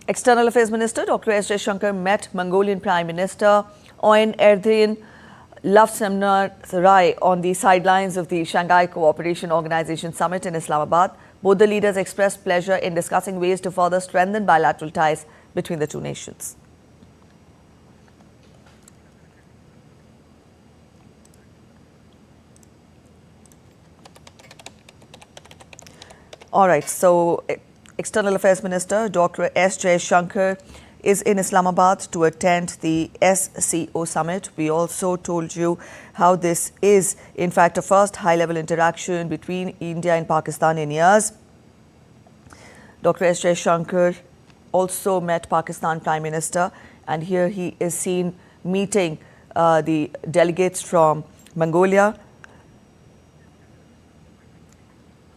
External Affairs Minister Dr. S. Jaishankar met Mongolian Prime Minister Oyun-Erdene Luvsannamsrai on the sidelines of the Shanghai Cooperation Organization Summit in Islamabad. Both the leaders expressed pleasure in discussing ways to further strengthen bilateral ties between the two nations. All right, so External Affairs Minister Dr. S. Jaishankar is in Islamabad to attend the SCO summit. We also told you how this is, in fact, a first high-level interaction between India and Pakistan in years. Dr. S. Jaishankar also met Pakistan Prime Minister, and here he is seen meeting the delegates from Mongolia.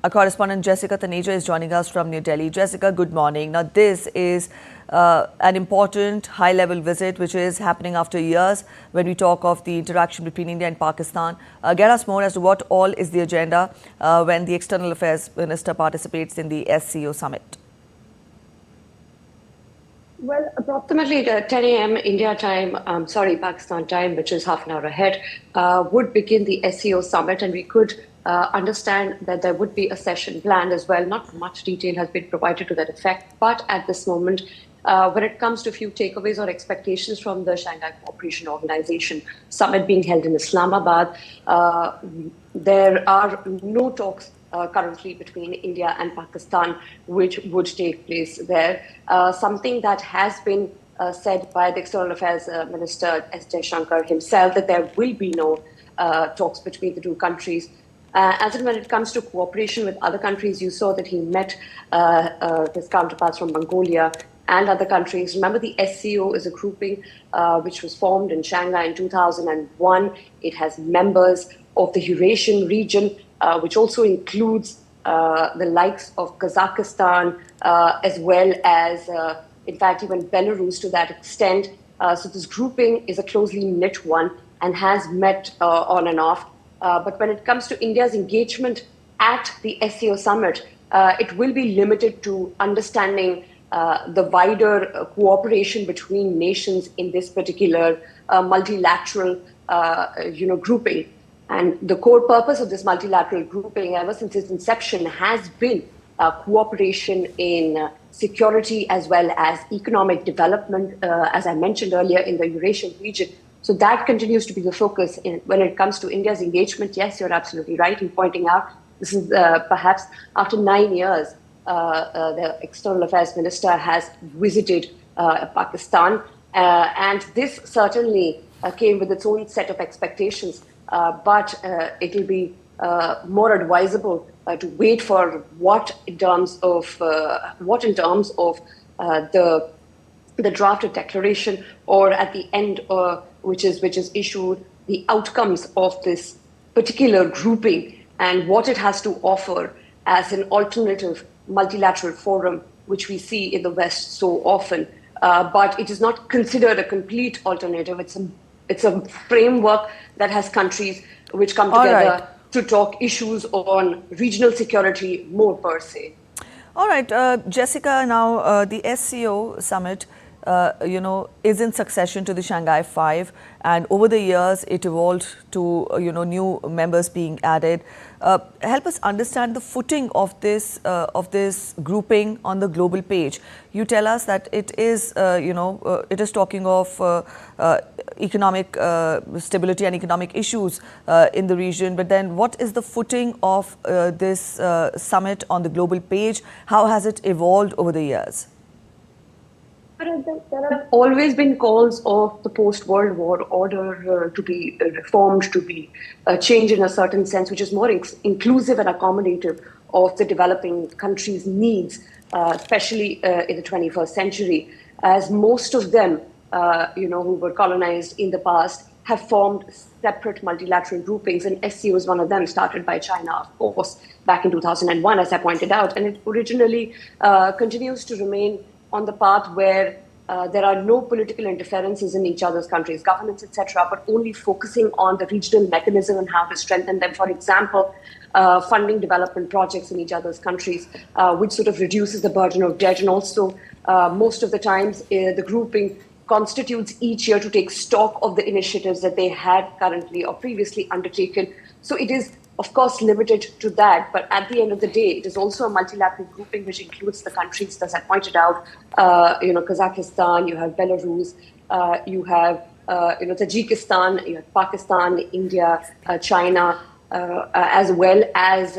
Our correspondent Jessica Taneja is joining us from New Delhi. Jessica, good morning. Now, this is an important high-level visit which is happening after years when we talk of the interaction between India and Pakistan. Get us more as to what all is the agenda when the External Affairs Minister participates in the SCO summit. Well, approximately at 10 a.m. India time, Pakistan time, which is half an hour ahead, would begin the SCO summit, and we could understand that there would be a session planned as well. Not much detail has been provided to that effect, but at this moment, when it comes to a few takeaways or expectations from the Shanghai Cooperation Organization summit being held in Islamabad, there are no talks currently between India and Pakistan which would take place there. Something that has been said by the External Affairs Minister S. Jaishankar himself, that there will be no talks between the two countries. As in when it comes to cooperation with other countries, you saw that he met his counterparts from Mongolia and other countries. Remember, the SCO is a grouping which was formed in Shanghai in 2001. It has members of the Eurasian region, which also includes the likes of Kazakhstan, as well as, in fact, even Belarus to that extent. So this grouping is a closely knit one and has met on and off. But when it comes to India's engagement at the SCO summit, it will be limited to understanding the wider cooperation between nations in this particular multilateral grouping. And the core purpose of this multilateral grouping, ever since its inception, has been cooperation in security as well as economic development, as I mentioned earlier, in the Eurasian region. So that continues to be the focus when it comes to India's engagement. Yes, you're absolutely right in pointing out this is perhaps after 9 years, the External Affairs Minister has visited Pakistan. And this certainly came with its own set of expectations. But it will be more advisable to wait for what in terms of the drafted declaration, or at the end, which is issued, the outcomes of this particular grouping and what it has to offer as an alternative multilateral forum, which we see in the West so often. But it is not considered a complete alternative. It's a framework that has countries which come together to talk issues on regional security more per se. All right, Jessica, now the SCO summit, is in succession to the Shanghai Five, and over the years it evolved to, new members being added. Help us understand the footing of this grouping on the global page. You tell us that it is, it is talking of economic stability and economic issues in the region. But then, what is the footing of this summit on the global page? How has it evolved over the years? There have always been calls of the post-World War order to be reformed, to be changed in a certain sense, which is more inclusive and accommodative of the developing countries' needs, especially in the 21st century, as most of them, who were colonized in the past, have formed separate multilateral groupings, and SCO is one of them, started by China, of course, back in 2001, as I pointed out, and it originally continues to remain on the path where there are no political interferences in each other's countries, governments, etc., but only focusing on the regional mechanism and how to strengthen them. For example, funding development projects in each other's countries, which sort of reduces the burden of debt. And also, most of the times, the grouping constitutes each year to take stock of the initiatives that they had currently or previously undertaken. So it is, of course, limited to that. But at the end of the day, it is also a multilateral grouping which includes the countries, as I pointed out, Kazakhstan, you have Belarus, you have Tajikistan, you have Pakistan, India, China, as well as,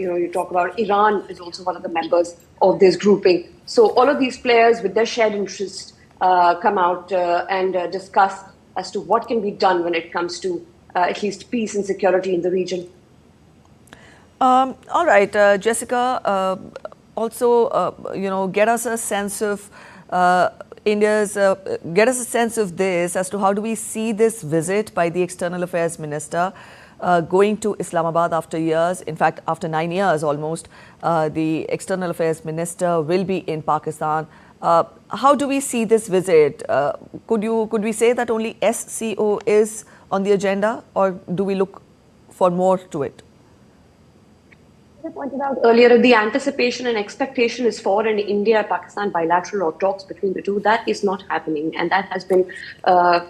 you talk about Iran is also one of the members of this grouping. So all of these players with their shared interests come out and discuss as to what can be done when it comes to at least peace and security in the region. All right, Jessica, also, get us a sense of get us a sense of this as to how do we see this visit by the External Affairs Minister going to Islamabad after years. In fact, after 9 years almost, the External Affairs Minister will be in Pakistan. How do we see this visit? Could we say that only SCO is on the agenda, or do we look for more to it? As I pointed out earlier, the anticipation and expectation is for an India-Pakistan bilateral or talks between the two. That is not happening, and that has been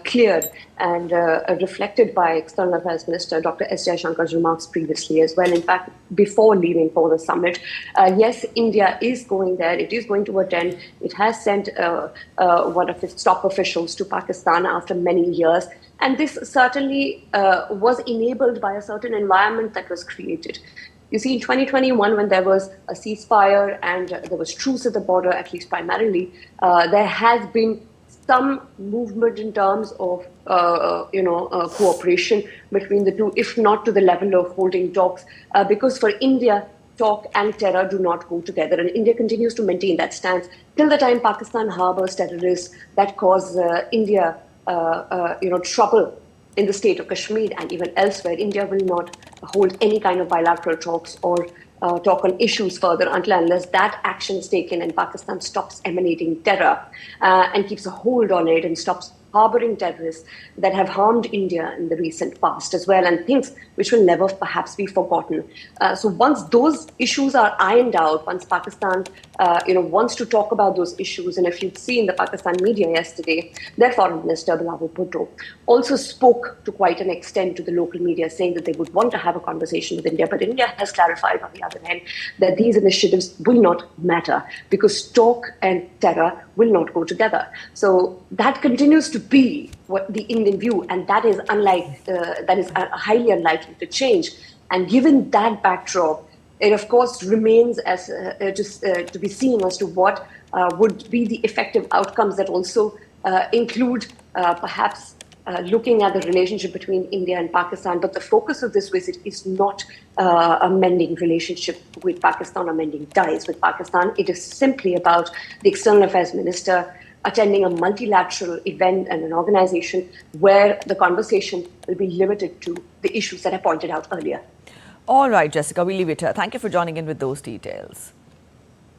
cleared and reflected by External Affairs Minister Dr. S. Jaishankar's remarks previously as well. In fact, before leaving for the summit, yes, India is going there. It is going to attend. It has sent one of its top officials to Pakistan after many years. And this certainly was enabled by a certain environment that was created. You see, in 2021, when there was a ceasefire and there was truce at the border, at least primarily, there has been some movement in terms of, cooperation between the two, if not to the level of holding talks, because for India, talk and terror do not go together. And India continues to maintain that stance till the time Pakistan harbors terrorists that cause India trouble in the state of Kashmir and even elsewhere. India will not hold any kind of bilateral talks or talk on issues further unless that action is taken and Pakistan stops emanating terror and keeps a hold on it and stops harboring terrorists that have harmed India in the recent past as well, and things which will never perhaps be forgotten. So once those issues are ironed out, once Pakistan wants to talk about those issues, and if you've seen the Pakistan media yesterday, their foreign minister, Bilawal Bhutto, also spoke to quite an extent to the local media, saying that they would want to have a conversation with India. But India has clarified on the other hand that these initiatives will not matter because talk and terror will not go together. So that continues to be what the Indian view, and that is highly unlikely to change. And given that backdrop, it of course remains as to be seen as to what would be the effective outcomes that also include perhaps looking at the relationship between India and Pakistan. But the focus of this visit is not a mending relationship with Pakistan or mending ties with Pakistan. It is simply about the External Affairs Minister attending a multilateral event and an organization where the conversation will be limited to the issues that I pointed out earlier. All right, Jessica, we'll leave it here. Thank you for joining in with those details.